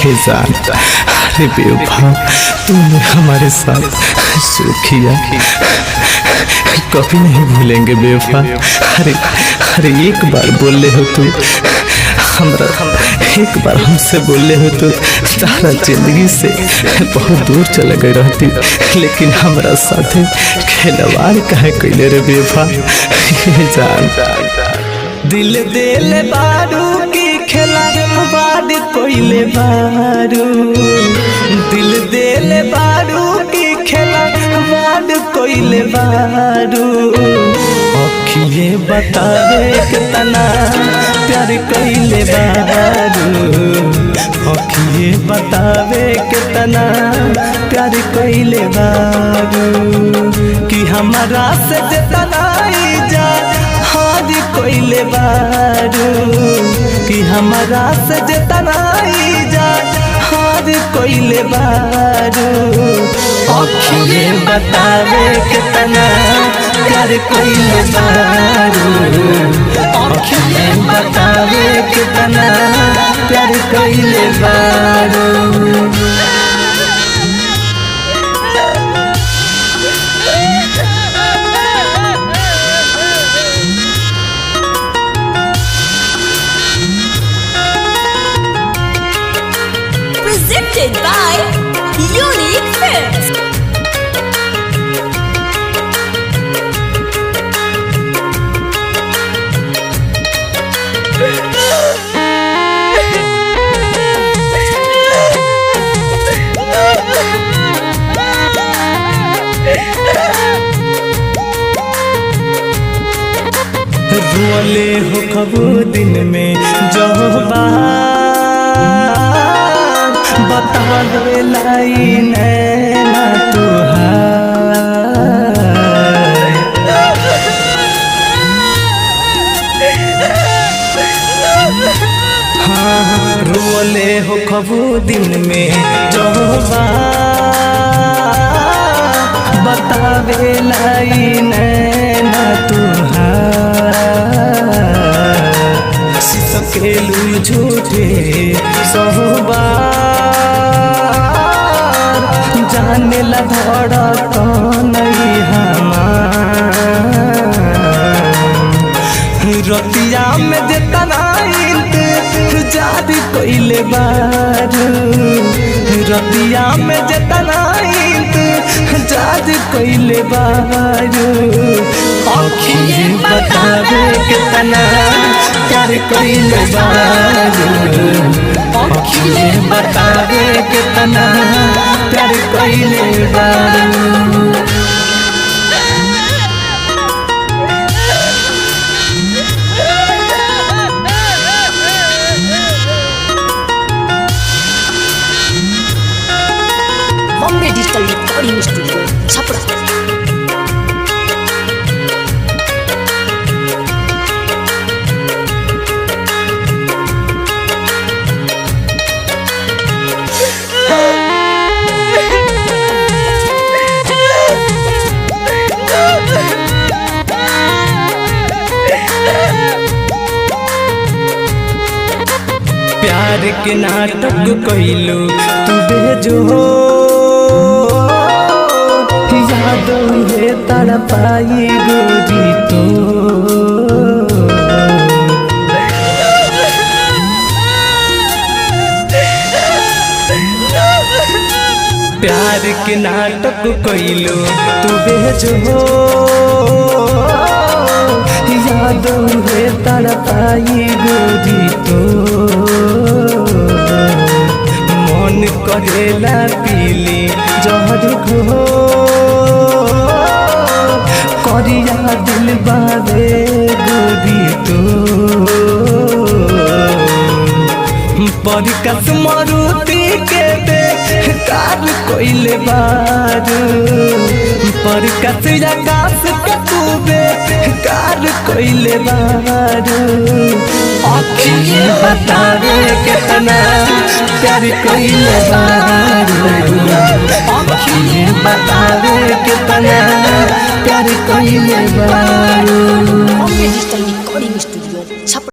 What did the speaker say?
हे जान, अरे बेवफा तूने हमारे साथ जो किया कभी नहीं भूलेंगे बेवफा। अरे अरे एक बार बोले हो तू हमरा, एक बार हमसे बोले हो तो तारा जिंदगी से बहुत दूर चले गई रहती, लेकिन हमरा साथे खिलवाड़ काहे कैले रे बेवफा। जान दिल दिल बारू की खिलवाड़ कोइले बारू, दिल दिल बारू की खिलवाड़ कोइले बारू। अखिए बतावे कितना प्यार कइले बारू, अखिए बतावे कितना प्यार कइले बारू। कि हमारा से जितना जा हार कइले बारू, कि हमारा से जितना जा हार कइले बारू। अखिए बतावे कितना प्यार कइले बारू, अखिए बतावे कितना प्यार कइले बारू। Presented by Unique Films. रोले हो कबो दिन में जो बात बता दे लाई नैना तुहार। हाँ रोले हो कबो दिन में जो बात बतावे लाई नैना तुहार। सकेलू झूठे सोहबार जाने ला धड़कन हमार। रतिया में जितना इंतजार कइले बारू, रतिया में जितना इंतजार कइले बारू। अखिए बतावे कितना प्यार कइले बारू, अखिए बतावे कितना प्यार कइले बारू। Bombay Digital Recording Studio, Chapra. प्यार के नाटक कइलू तू बेजो, याद है तड़पाई गोरी तो। प्यार के नाटक कइलू तू बेजो, याद है तड़पाई गोरी तो। मन करेला पीली जहर घो करिया दिल बारे गोरी तो। परिकस मरुति के बेकार कइले बारू, परिकस आकाश के तू बेकार कइले बारू। अखिए बतावे कितना प्यार कइले बारू, अखिए बतावे कितना प्यार कइले बारू। Bombay Digital Recording Studio, Chapra.